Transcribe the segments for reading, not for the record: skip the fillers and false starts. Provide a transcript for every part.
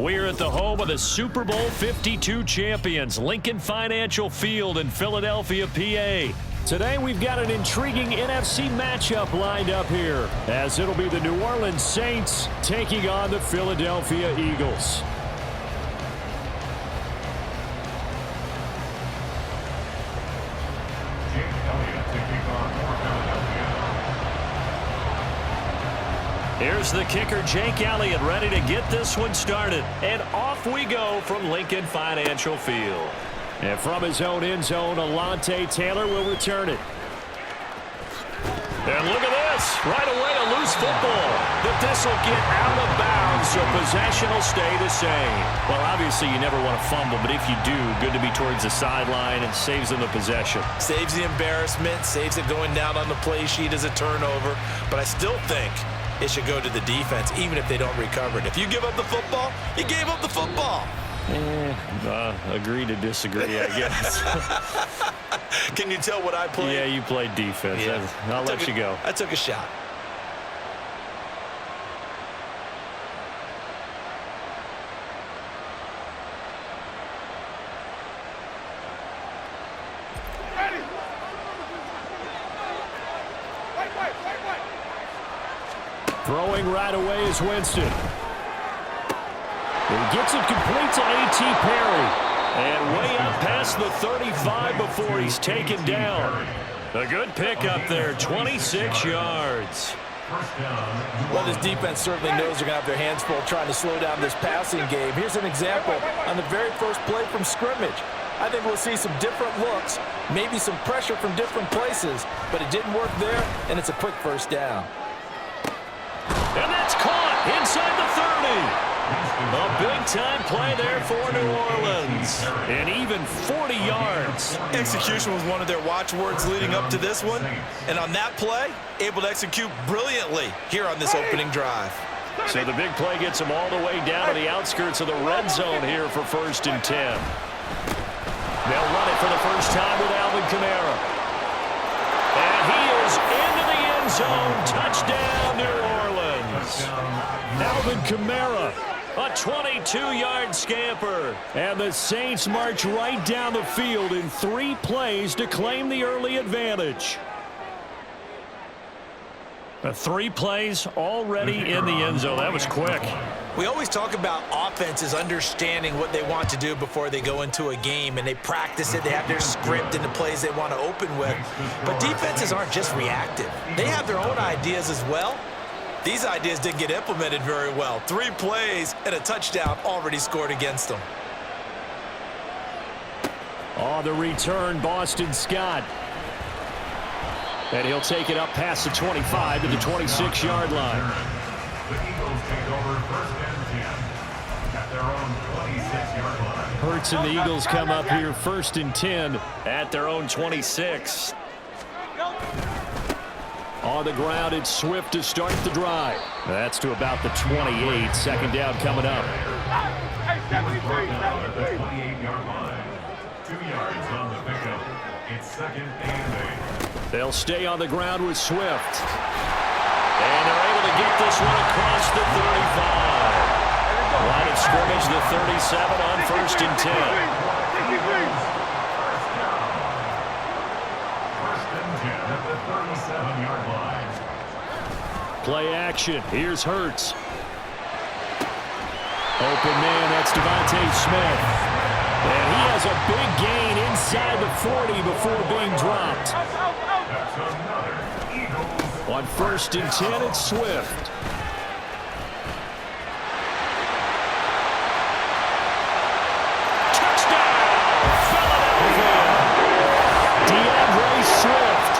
We're at the home of the Super Bowl 52 champions, Lincoln Financial Field in Philadelphia, PA. Today we've got an intriguing NFC matchup lined up here, as it'll be the New Orleans Saints taking on the Philadelphia Eagles. Here's the kicker, Jake Elliott, ready to get this one started. And off we go from Lincoln Financial Field. And from his own end zone, Alontae Taylor will return it. And look at this. Right away, a loose football. But this will get out of bounds, so possession will stay the same. Well, obviously, you never want to fumble, but if you do, good to be towards the sideline and saves them the possession. Saves the embarrassment, saves it going down on the play sheet as a turnover. But I still think it should go to the defense, even if they don't recover it. If you give up the football, you gave up the football. Agree to disagree, I guess. Can you tell what I played? Yeah, you played defense. Yeah. I'll let you go. I took a shot. Throwing right away is Winston. He gets it complete to A.T. Perry. And way up past the 35 before he's taken down. A good pick up there, 26 yards. Well, this defense certainly knows they're going to have their hands full trying to slow down this passing game. Here's an example on the very first play from scrimmage. I think we'll see some different looks, maybe some pressure from different places, but it didn't work there, and it's a quick first down. And that's caught inside the 30. A big-time play there for New Orleans. And even 40 yards. Execution was one of their watchwords leading up to this one. And on that play, able to execute brilliantly here on this opening drive. So the big play gets them all the way down to the outskirts of the red zone here for 1st and 10. They'll run it for the first time with Alvin Kamara. And he is into the end zone. Touchdown, New Orleans. Alvin Kamara. A 22-yard scamper. And the Saints march right down the field in 3 plays to claim the early advantage. 3 plays already in the end zone. That was quick. We always talk about offenses understanding what they want to do before they go into a game, and they practice it. They have their script and the plays they want to open with. But defenses aren't just reactive. They have their own ideas as well. These ideas didn't get implemented very well. 3 plays and a touchdown already scored against them. On the return, Boston Scott. And he'll take it up past the 25 to the 26-yard line. The Eagles take over 1st and 10 at their own 26-yard line. Hurts and the Eagles come up here 1st and 10 at their own 26. On the ground, it's Swift to start the drive. That's to about the 28. 2nd down coming up. At the 28-yard line. 2 yards on the pickup. It's 2nd and 8. They'll stay on the ground with Swift. And they're able to get this one across the 35. Line of scrimmage, the 37 on 1st and 10. Play action. Here's Hurts. Open man, that's Devontae Smith. And he has a big gain inside the 40 before being dropped. On 1st and 10, it's Swift. Touchdown, Philadelphia. DeAndre Swift,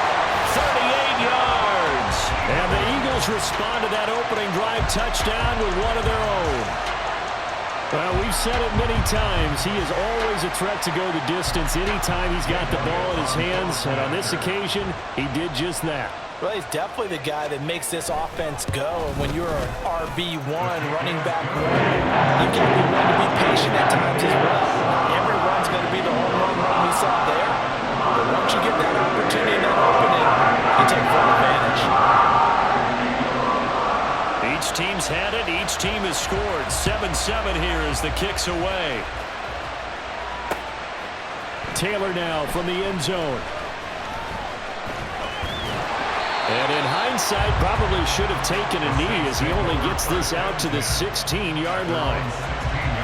38 yards. And the Eagles respond to that opening drive touchdown with one of their own. Well, we've said it many times. He is always a threat to go the distance anytime he's got the ball in his hands. And on this occasion, he did just that. Well, he's definitely the guy that makes this offense go. And when you're an RB1, running back one, you've got to be willing to be patient at times as well. Every run's going to be the home run we saw there. But once you get that opportunity and that opening, you take full advantage. Each Both teams had it. Each team has scored. 7-7 here as the kick's away. Taylor now from the end zone. And in hindsight, probably should have taken a knee as he only gets this out to the 16-yard line.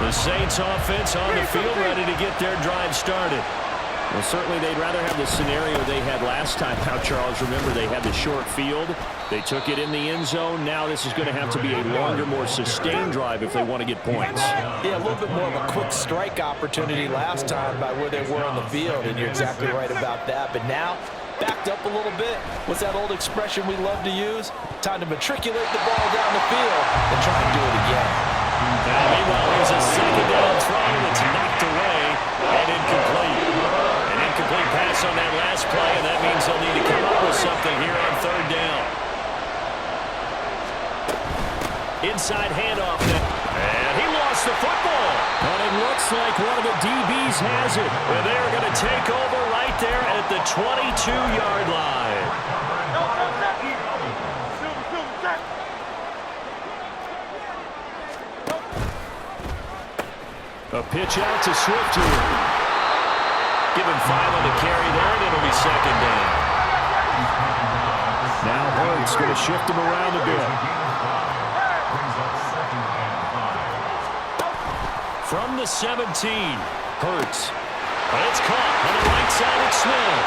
The Saints offense on the field ready to get their drive started. Well, certainly they'd rather have the scenario they had last time out, Charles. Remember, they had the short field. They took it in the end zone. Now this is going to have to be a longer, more sustained drive if they want to get points. Yeah, a little bit more of a quick strike opportunity last time by where they were on the field, and you're exactly right about that. But now, backed up a little bit. What's that old expression we love to use? Time to matriculate the ball down the field and try and do it again. Now, meanwhile, there's a second down throw that's knocked away and incomplete. An incomplete pass on that last play, and that means they'll need to come up with something here on third down. Inside handoff, and he lost the football. But it looks like one of the DBs has it. And they're going to take over right there at the 22-yard line. A pitch out to Swift here. Give him 5 on the carry there, and it'll be second down. Now Hurts going to shift him around a bit. From the 17, Hurts. It's caught on the right side of Smith.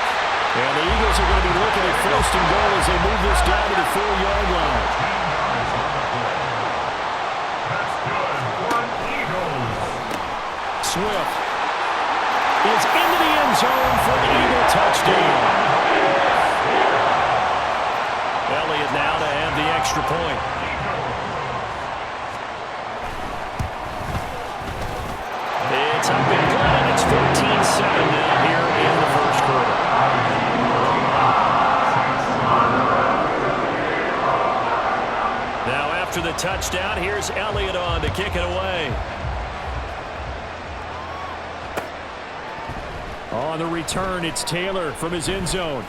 And the Eagles are going to be looking at first and goal as they move this down to the 4-yard line. Swift is into the end zone for the Eagle touchdown. Elliott now to have the extra point. It's up and good, and it's 14-7 now here in the first quarter. Now after the touchdown, here's Elliott on to kick it away. On the return, it's Taylor from his end zone.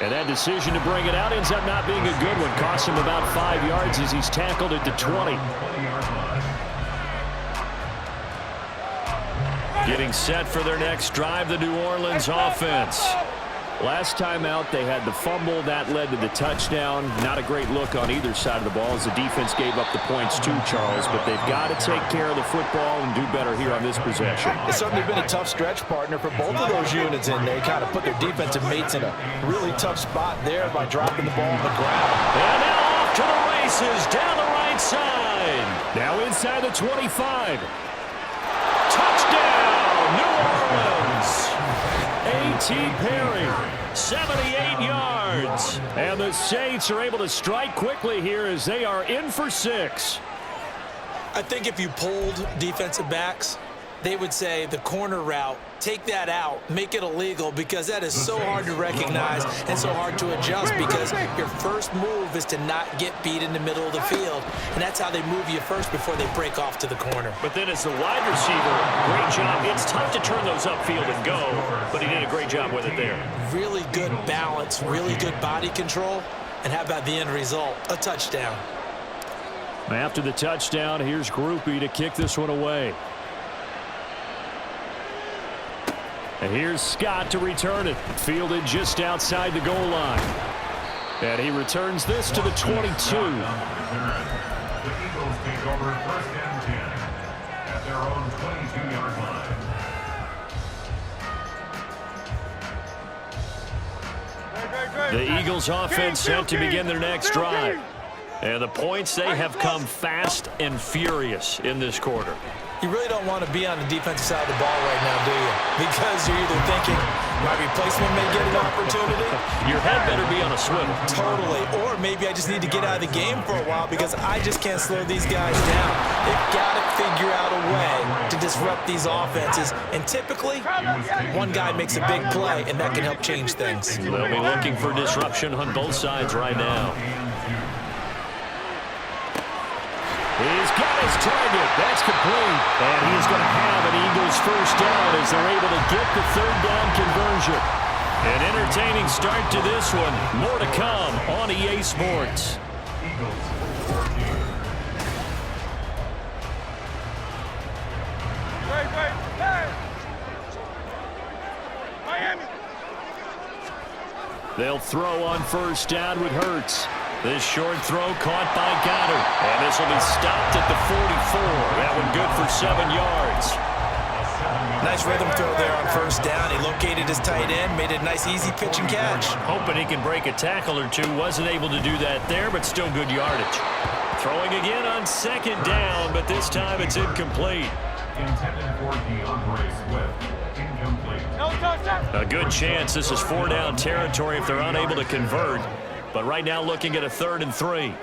And that decision to bring it out ends up not being a good one. Costs him about 5 yards as he's tackled at the 20. Getting set for their next drive, the New Orleans offense. Last time out, they had the fumble. That led to the touchdown. Not a great look on either side of the ball as the defense gave up the points too, Charles. But they've got to take care of the football and do better here on this possession. It's certainly been a tough stretch, partner, for both of those units, and they kind of put their defensive mates in a really tough spot there by dropping the ball on the ground. And now off to the races down the right side. Now inside the 25. Touchdown, New Orleans. A.T. Perry, 78 yards. And the Saints are able to strike quickly here as they are in for 6. I think if you polled defensive backs, they would say the corner route, take that out, make it illegal, because that is so hard to recognize and so hard to adjust, because your first move is to not get beat in the middle of the field, and that's how they move you first before they break off to the corner. But then as the wide receiver, great job. It's tough to turn those upfield and go, but he did a great job with it there. Really good balance, really good body control, and how about the end result? A touchdown. After the touchdown, here's Groupie to kick this one away. And here's Scott to return it. Fielded just outside the goal line. And he returns this to the 22. The Eagles take over first and 10 at their own 22-yard line. The Eagles offense set to begin their next drive. And the points, they have come fast and furious in this quarter. You really don't want to be on the defensive side of the ball right now, do you? Because you're either thinking, my replacement may get an opportunity. Your head better be on a swivel. Totally. Or maybe I just need to get out of the game for a while because I just can't slow these guys down. They've got to figure out a way to disrupt these offenses. And typically, one guy makes a big play, and that can help change things. They'll be looking for disruption on both sides right now. He's got his target. That's complete. And he is going to have an Eagles first down as they're able to get the third down conversion. An entertaining start to this one. More to come on EA Sports. Eagles 14. Miami. They'll throw on first down with Hurts. This short throw caught by Goddard. And this will be stopped at the 44. That one good for 7 yards. Nice rhythm throw there on first down. He located his tight end, made it a nice easy pitch and catch. Hoping he can break a tackle or two. Wasn't able to do that there, but still good yardage. Throwing again on second down, but this time it's incomplete. Intended for DeAndre Swift. Incomplete. A good chance this is 4-down territory if they're unable to convert. But right now looking at a 3rd and 3.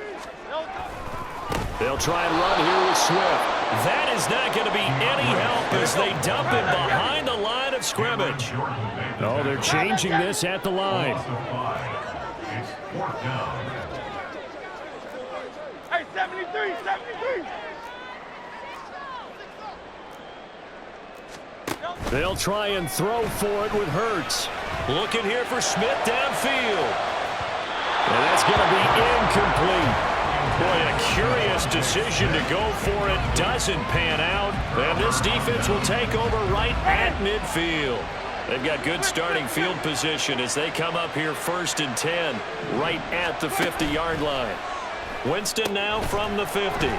They'll try and run here with Swift. That is not going to be any help as they dump him behind the line of scrimmage. Oh, they're changing this at the line. Loss of 5. It's 4th down. Hey, 73, 73. They'll try and throw for it with Hurts. Looking here for Smith downfield. And that's going to be incomplete. Boy, a curious decision to go for it. Doesn't pan out. And this defense will take over right at midfield. They've got good starting field position as they come up here 1st and 10 right at the 50-yard line. Winston now from the 50.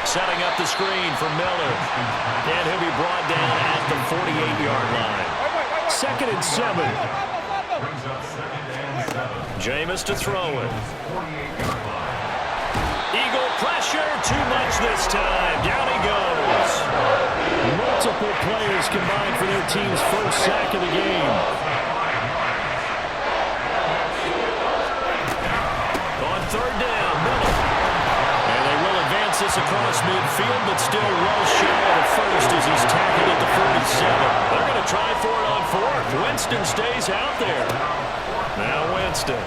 Setting up the screen for Miller. And he'll be brought down at the 48-yard line. 2nd and 7. Brings up 2nd and 7. Jameis to throw it. 48-yard line. Eagle pressure, too much this time. Down he goes. Multiple players combined for their team's first sack of the game. On 3rd down, Miller. And they will advance this across midfield, but still well shy of the first as he's tackled at the 47. They're going to try for it on 4th. Winston stays out there. Now Winston.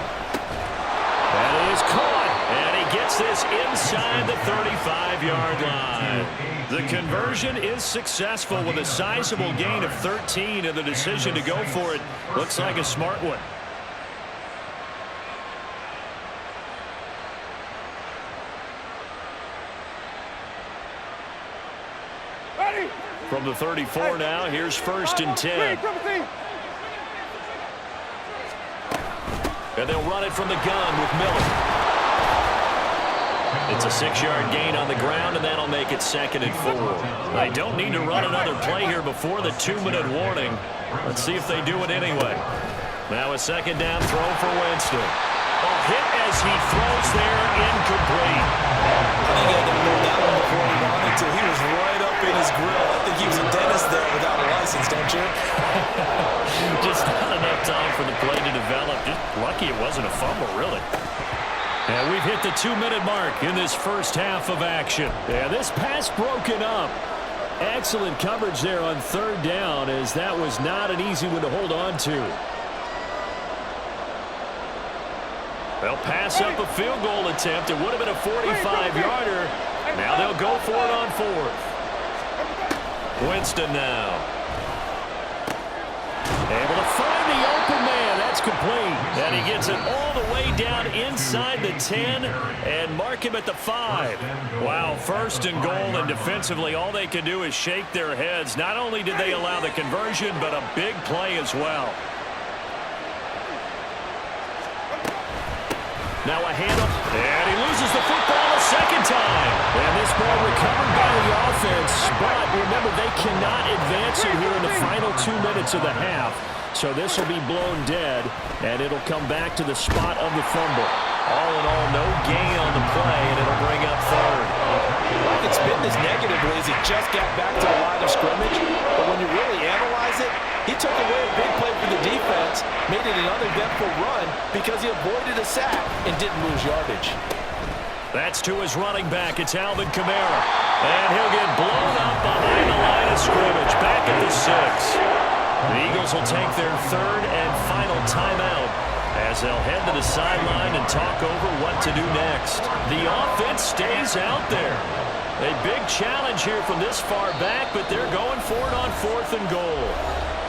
That is caught. And he gets this inside the 35-yard line. The conversion is successful with a sizable gain of 13, and the decision to go for it looks like a smart one. Ready. From the 34 now, here's 1st and 10. And they'll run it from the gun with Miller. It's a 6-yard gain on the ground, and that'll make it 2nd and 4. They don't need to run another play here before the 2-minute warning. Let's see if they do it anyway. Now a 2nd down throw for Winston. A hit as he throws there, incomplete. I think he had to pull that one before he wanted to. He was right up in his grill. I think he was a dentist there without a license, don't you? Just not enough time for the play to develop. Just lucky it wasn't a fumble, really. And we've hit the 2-minute mark in this first half of action. And this pass broken up. Excellent coverage there on 3rd down, as that was not an easy one to hold on to. They'll pass up a field goal attempt. It would have been a 45-yarder. Now they'll go for it on 4th. Winston now. Able to find the open man. That's complete. And he gets it all the way down inside the 10 and mark him at the 5. Wow, 1st and goal, and defensively all they can do is shake their heads. Not only did they allow the conversion, but a big play as well. Now a handoff, and he loses the football a 2nd time. And this ball recovered by the offense, but remember, they cannot advance it here in the final 2 minutes of the half. So this will be blown dead, and it'll come back to the spot of the fumble. All in all, no gain on the play, and it'll bring up 3rd. I could spin this negatively as he just got back to the line of scrimmage, but when you really analyze it, he took away a big play for the defense, made it an uneventful run because he avoided a sack and didn't lose yardage. That's to his running back. It's Alvin Kamara. And he'll get blown up behind the line of scrimmage. Back at the 6. The Eagles will take their 3rd and final timeout as they'll head to the sideline and talk over what to do next. The offense stays out there. A big challenge here from this far back, but they're going for it on 4th and goal.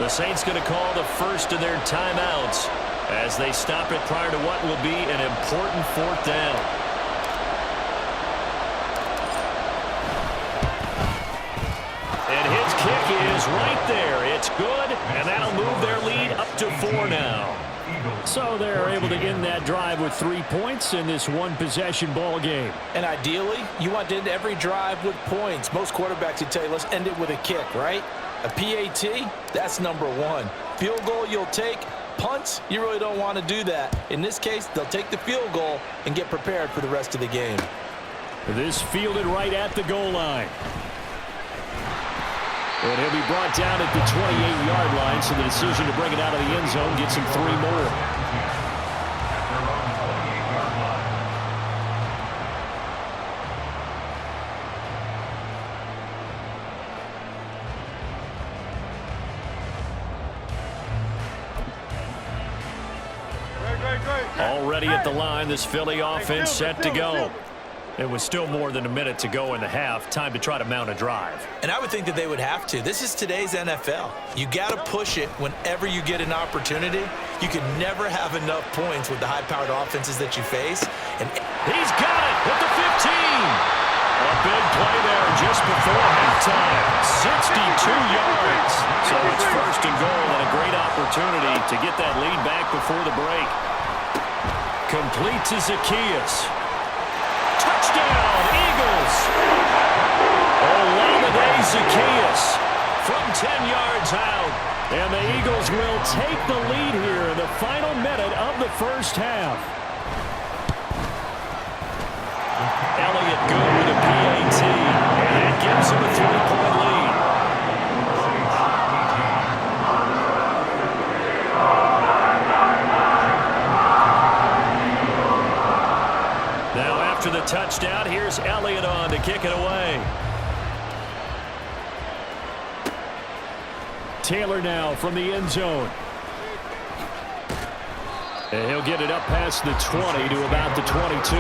The Saints going to call the first of their timeouts as they stop it prior to what will be an important 4th down. right there. It's good, and that'll move their lead up to 4 now. So they're able to end that drive with 3 points in this one-possession ball game. And ideally, you want to end every drive with points. Most quarterbacks would tell you, let's end it with a kick, right? A PAT, that's number 1. Field goal you'll take. Punts, you really don't want to do that. In this case, they'll take the field goal and get prepared for the rest of the game. This fielded right at the goal line. And he'll be brought down at the 28-yard line, so the decision to bring it out of the end zone gets him 3 more. Already at the line, this Philly offense set to go. It was still more than a minute to go in the half. Time to try to mount a drive. And I would think that they would have to. This is today's NFL. You got to push it whenever you get an opportunity. You can never have enough points with the high-powered offenses that you face. And he's got it at the 15. A big play there just before halftime. 62 yards. So it's first and goal and a great opportunity to get that lead back before the break. Complete to Zacchaeus. Touchdown, Eagles! Olamide Zacchaeus from 10 yards out. And the Eagles will take the lead here in the final minute of the first half. Elliott good with a PAT. And that gives him a 3-point lead. After the touchdown, here's Elliott on to kick it away. Taylor now from the end zone. And he'll get it up past the 20 to about the 22.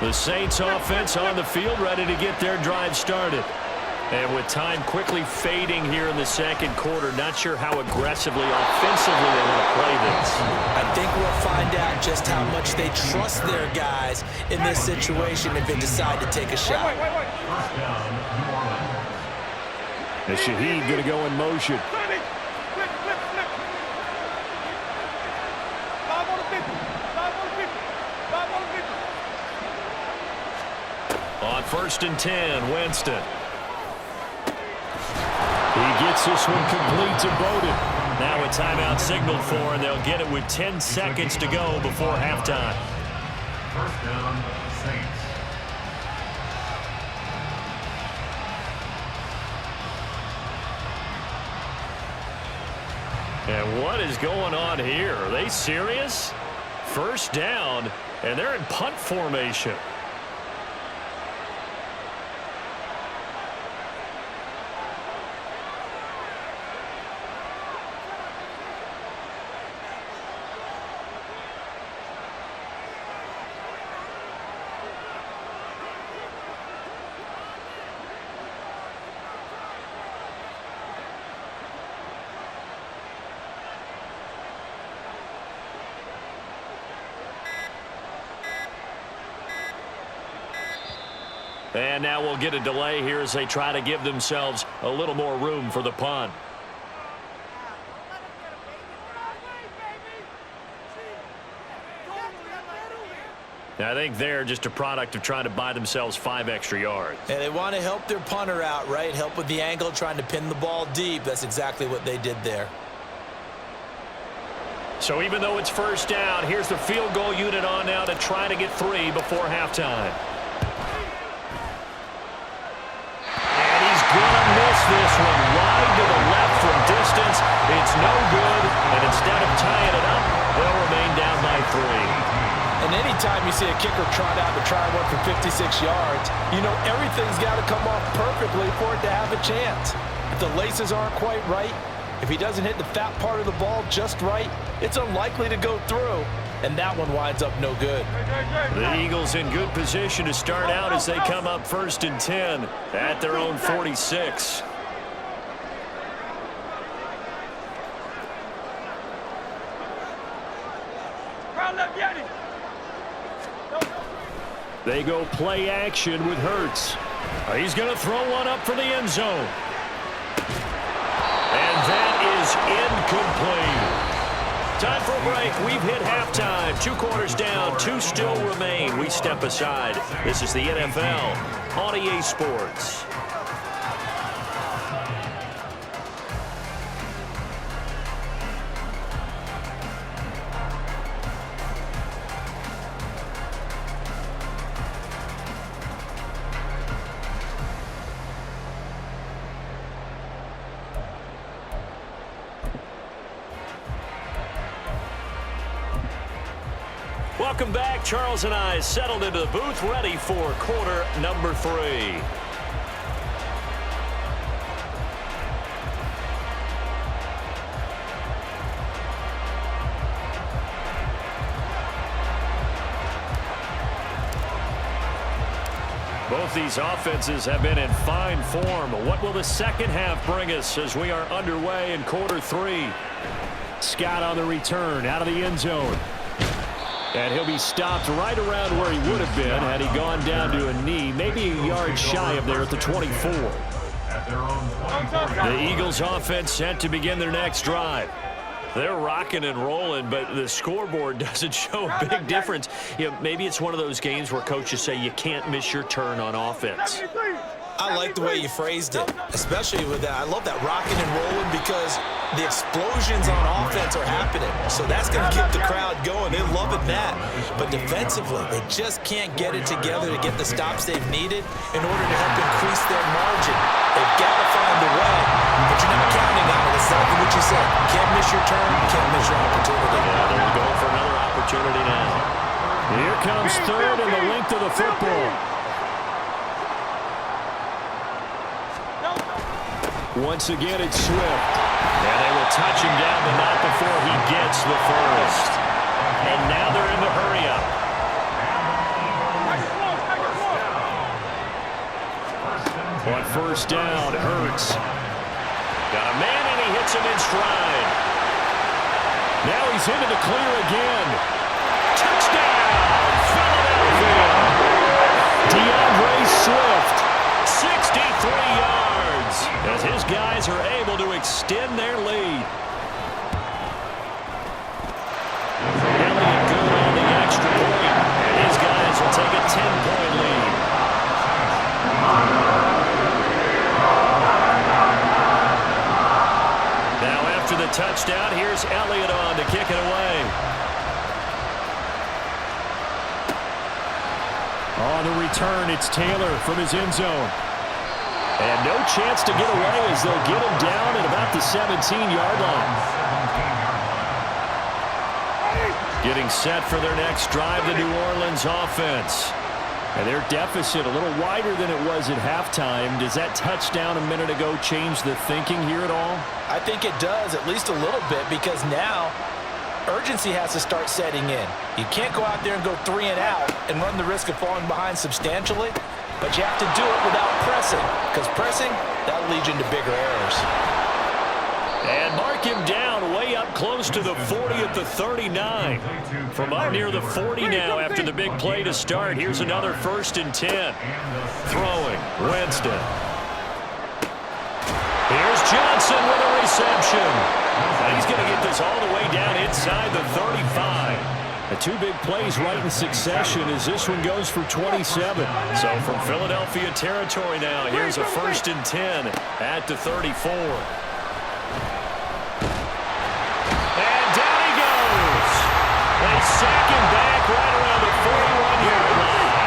The Saints offense on the field ready to get their drive started. And with time quickly fading here in the second quarter, not sure how aggressively, offensively they want to play this. I think we'll find out just how much they trust their guys in this situation if they decide to take a shot. And Shaheed going to go in motion. On 1st and 10, Winston. He gets this one complete to Bowden. Now a timeout signaled for, and they'll get it with 10 seconds to go before halftime. First down, Saints. And what is going on here? Are they serious? First down, and they're in punt formation. And now we'll get a delay here as they try to give themselves a little more room for the punt. I think they're just a product of trying to buy themselves 5 extra yards. And they want to help their punter out, right? Help with the angle, trying to pin the ball deep. That's exactly what they did there. So even though it's first down, here's the field goal unit on now to try to get 3 before halftime. Gonna miss this one wide to the left from distance. It's no good, and instead of tying it up, they'll remain down by 3. And anytime you see a kicker trot out to try one for 56 yards, you know everything's got to come off perfectly for it to have a chance. If the laces aren't quite right, if he doesn't hit the fat part of the ball just right, it's unlikely to go through. And that one winds up no good. The Eagles in good position to start out as they come up 1st and 10 at their own 46. They go play action with Hurts. He's going to throw one up for the end zone. And that is incomplete. Time for a break. We've hit halftime. 2 quarters down, 2 still remain. We step aside. This is the NFL on EA Sports. Welcome back. Charles and I settled into the booth, ready for quarter number 3. Both these offenses have been in fine form. What will the second half bring us as we are underway in quarter 3? Scott on the return, out of the end zone. And he'll be stopped right around where he would have been had he gone down to a knee, maybe a yard shy of there at the 24. The Eagles offense set to begin their next drive. They're rocking and rolling, but the scoreboard doesn't show a big difference. You know, maybe it's one of those games where coaches say you can't miss your turn on offense. I like the way you phrased it, especially with that. I love that rocking and rolling because the explosions on offense are happening. So that's going to keep the crowd going. They're loving that. But defensively, they just can't get it together to get the stops they've needed in order to help increase their margin. They've got to find a way, but you're not counting on it. It's exactly what you said. Can't miss your turn, can't miss your opportunity. Yeah, they're going for another opportunity now. Here comes third and the length of the football. Once again, it's Swift. And they will touch him down, but not before he gets the first. And now they're in the hurry-up. On first down, Hurts. Got a man, and he hits him in stride. Now he's into the clear again. Touchdown, Philadelphia. DeAndre Swift, 63 yards, as his guys are able to extend their lead. Elliott good on the extra point, and his guys will take a 10-point lead. Now after the touchdown, here's Elliott on to kick it away. On the return, it's Taylor from his end zone. And no chance to get away as they'll get him down at about the 17-yard line. Getting set for their next drive, the New Orleans offense. And their deficit a little wider than it was at halftime. Does that touchdown a minute ago change the thinking here at all? I think it does, at least a little bit, because now urgency has to start setting in. You can't go out there and go 3 and out and run the risk of falling behind substantially, but you have to do it without pressing, because pressing, that'll lead you into bigger errors. And mark him down way up close to the 40 at the 39. From up near the 40 now after the big play to start. Here's another 1st and 10. Throwing, Winston. Here's Johnson with a reception. And he's going to get this all the way down inside the 35. The 2 big plays right in succession as this one goes for 27. So from Philadelphia territory now, here's a 1st and 10 at the 34. And down he goes. They sack him back right around the 41-yard line.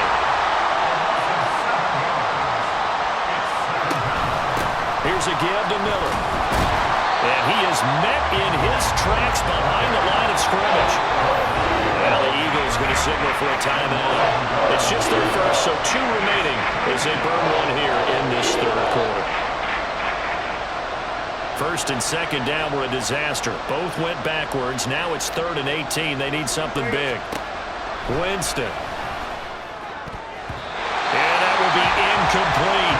Here's a give to Miller. And he is met in his tracks behind the line of scrimmage. Well, the Eagles going to signal for a timeout. It's just their first, so 2 remaining as they burn one here in this 3rd quarter. 1st and 2nd down were a disaster. Both went backwards. Now it's 3rd and 18. They need something big. Winston. And that will be incomplete.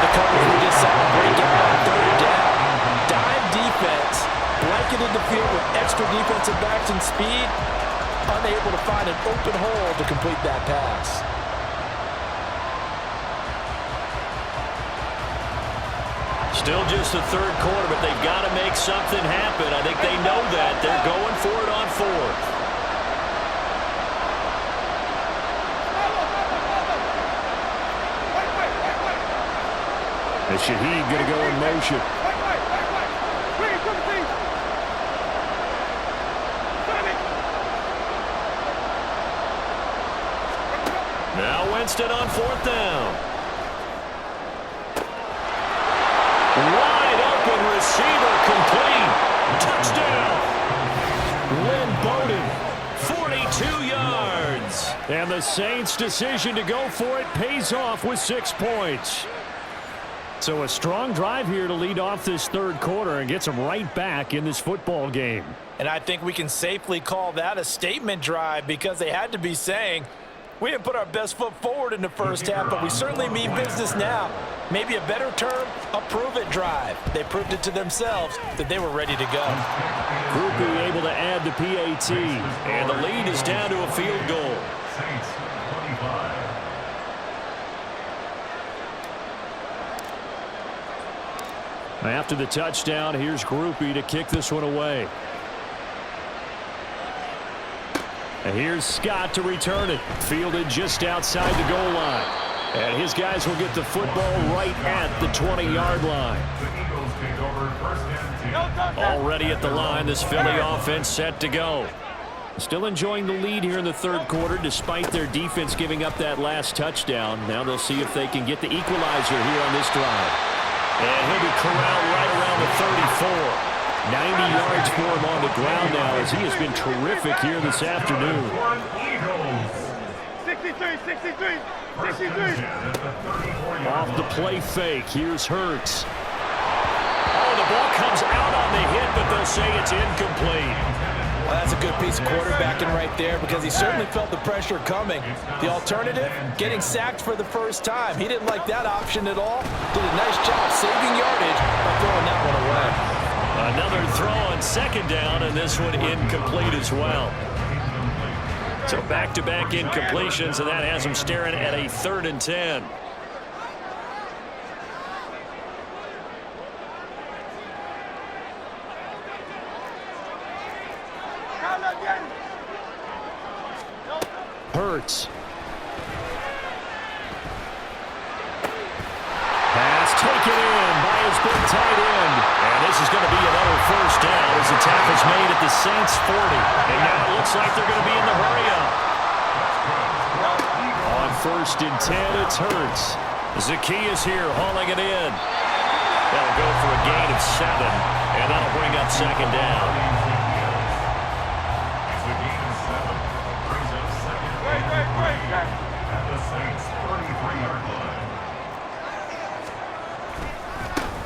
The coverage we just saw break out on 3rd down. Dime defense, blanketed the field with extra defensive backs and speed, unable to find an open hole to complete that pass. Still just the third quarter, but they've got to make something happen. I think they know that. They're going for it on fourth. And Shaheed going to go in motion. Now Winston on fourth down. Wide open receiver complete. Touchdown. Lynn Bowden, 42 yards. And the Saints' decision to go for it pays off with 6 points. So a strong drive here to lead off this third quarter and gets them right back in this football game. And I think we can safely call that a statement drive because they had to be saying, we didn't put our best foot forward in the first half, but we certainly mean business now. Maybe a better term, a prove-it drive. They proved it to themselves that they were ready to go. Groupie able to add the PAT, and the lead is down to a field goal. Saints 25. After the touchdown, here's Groupie to kick this one away. And here's Scott to return it. Fielded just outside the goal line. And his guys will get the football right at the 20-yard line. The Eagles take over first and 10. Already at the line, this Philly offense set to go. Still enjoying the lead here in the third quarter despite their defense giving up that last touchdown. Now they'll see if they can get the equalizer here on this drive. And he'll be corralled right around the 34. 90 yards for him on the ground now as he has been terrific here this afternoon. 63, 63, 63. Off the play fake, here's Hurts. Oh, the ball comes out on the hit, but they'll say it's incomplete. Well, that's a good piece of quarterbacking right there because he certainly felt the pressure coming. The alternative, getting sacked for the first time. He didn't like that option at all. Did a nice job saving yardage by throwing that one away. Another throw on second down, and this one incomplete as well. So back-to-back incompletions, and that has them staring at a 3rd and 10. Hurts. Pass taken in by his big tight end. And this is going to be another first down as the tackle's made at the Saints 40. And now it looks like they're going to be in the hurry-up. On 1st and 10, it's Hurts. Zacchaeus here hauling it in. That'll go for a gain of 7, and that'll bring up second down. It's a gain of 7. Brings up second and 3 at the Saints 33-yard line.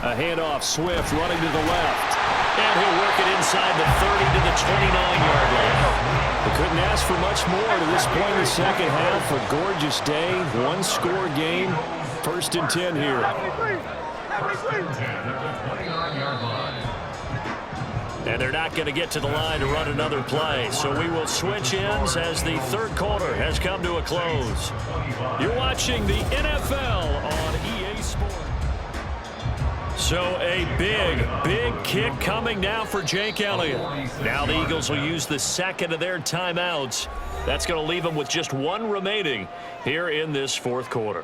A handoff, Swift running to the left. And he'll work it inside the 30 to the 29-yard line. They couldn't ask for much more to this point in the second half. A gorgeous day, one-score game. 1st and 10 here. 1st and 10 at the 29-yard line. And they're not going to get to the line to run another play. So we will switch ends as the third quarter has come to a close. You're watching the NFL on EA Sports. So a big kick coming now for Jake Elliott. Now the Eagles will use the second of their timeouts. That's going to leave them with just 1 remaining here in this fourth quarter.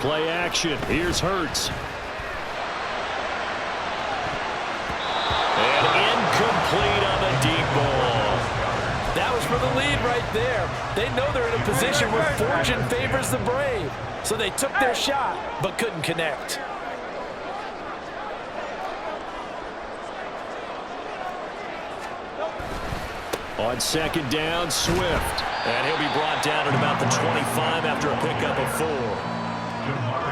Play action. Here's Hurts. And incomplete on the deep ball. That was for the lead right there. They know they're in a position where fortune favors the brave. So they took their shot, but couldn't connect. On second down, Swift. And he'll be brought down at about the 25 after a pickup of 4.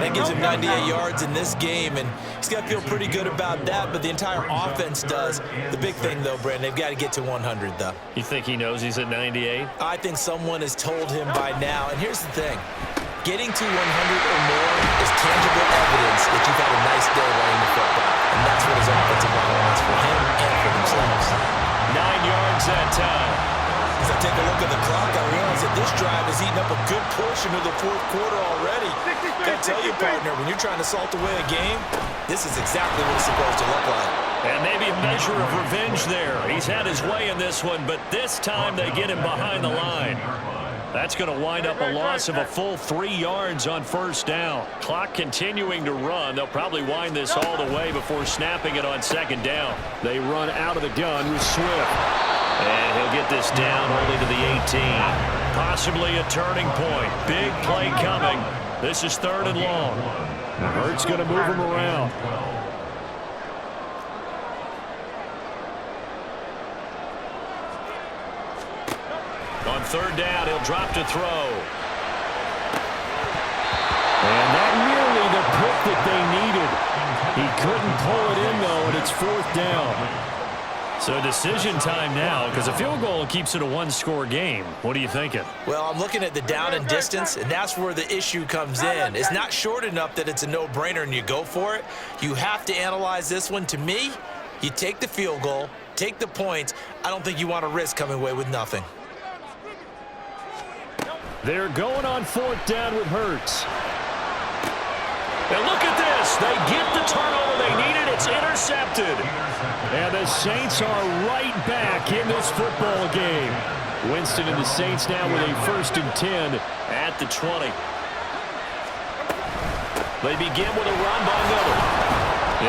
That gives him 98 yards in this game, and he's got to feel pretty good about that, but the entire offense does. The big thing, though, Brandon, they've got to get to 100, though. You think he knows he's at 98? I think someone has told him by now, and here's the thing. Getting to 100 or more is tangible evidence that you've had a nice day running the football, and that's what his offensive line wants for him and for themselves. 9 yards that time. As I take a look at the clock, I realize that this drive has eaten up a good portion of the fourth quarter already. Gotta tell you, partner, when you're trying to salt away a game, this is exactly what it's supposed to look like. And maybe a measure of revenge there. He's had his way in this one, but this time they get him behind the line. That's going to wind up a loss of a full 3 yards on first down. Clock continuing to run. They'll probably wind this all the way before snapping it on second down. They run out of the gun with Swift. And he'll get this down only to the 18. Possibly a turning point. Big play coming. This is 3rd and long. Hurts going to move him around. On 3rd down, he'll drop to throw. And not nearly the pick that they needed. He couldn't pull it in, though, and it's 4th down. So decision time now, because a field goal keeps it a one-score game. What are you thinking? Well, I'm looking at the down and distance, and that's where the issue comes in. It's not short enough that it's a no-brainer and you go for it. You have to analyze this one. To me, you take the field goal, take the points. I don't think you want to risk coming away with nothing. They're going on 4th down with Hurts. And look at this. They get the turnover they needed. It's intercepted. And the Saints are right back in this football game. Winston and the Saints now with a 1st and 10 at the 20. They begin with a run by Miller.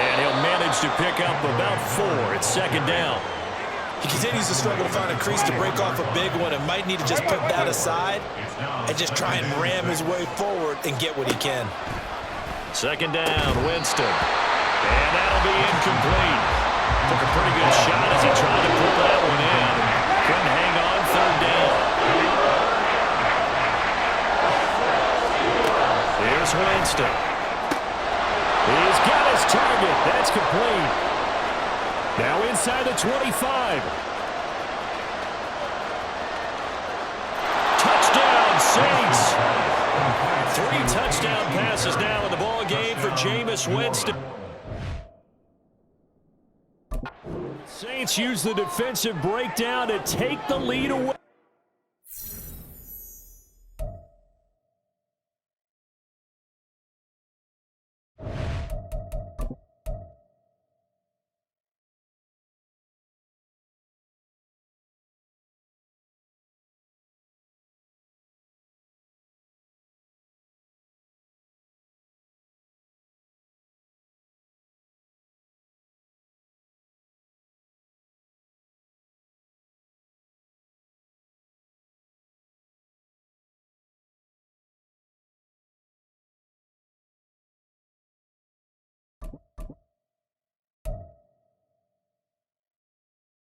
And he'll manage to pick up about 4. It's 2nd down. He continues to struggle to find a crease to break off a big one and might need to just put that aside and just try and ram his way forward and get what he can. 2nd down, Winston. And that'll be incomplete. Took a pretty good shot as he tried to pull that one in. Couldn't hang on 3rd down. Here's Winston. He's got his target. That's complete. Now inside the 25. Touchdown, Saints. 3 touchdown passes now in the ball game for Jameis Winston. Saints use the defensive breakdown to take the lead away.